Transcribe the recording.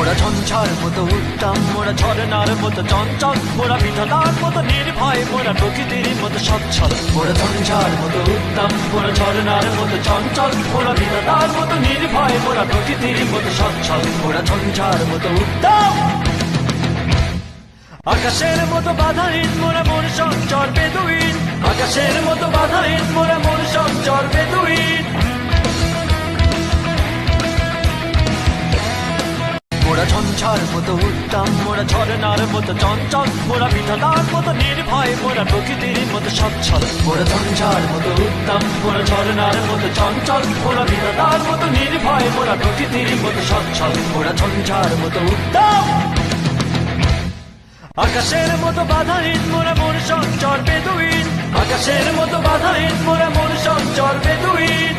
মোরা ঝঞ্ঝার মতো উত্তম, মোরা ঝরনার মতো চঞ্চল, মোরা বিধাতার মতো নির্ভয়, মোরা প্রকৃতির মতো সচ্ছল। মোরা ঝঞ্ঝার মতো উত্তম, মোরা ঝরনার মতো চঞ্চল, মোরা বিধাতার মতো নির্ভয়, মোরা প্রকৃতির মতো সচ্ছল। মোরা ঝঞ্ঝার মতো উত্তম, আকাশের মতো বাধাহীন, মোরা মন সঞ্চর বেদুইন। আকাশের মতো বাধাহীন, মোরা মন সঞ্চর বেদুইন। মোরা ঝঞ্ঝার মতো উত্তম, মোরা ঝরনার মতো চঞ্চল, মোরা বিধাতার মতো নির্ভয়, মোরা প্রকৃতির মতো সচ্ছল। মোরা ঝঞ্ঝার মতো উত্তম, মোরা ঝরনার মতো চঞ্চল, মোরা বিধাতার মতো নির্ভয়, মোরা প্রকৃতির মতো সচ্ছল। মোরা ঝঞ্ঝার মতো উত্তম, আকাশের মতো বাধাহীন, মোরা মন সঞ্চর বেদুইন। আকাশের মতো বাধাহীন, মোরা মন সঞ্চর বেদুইন।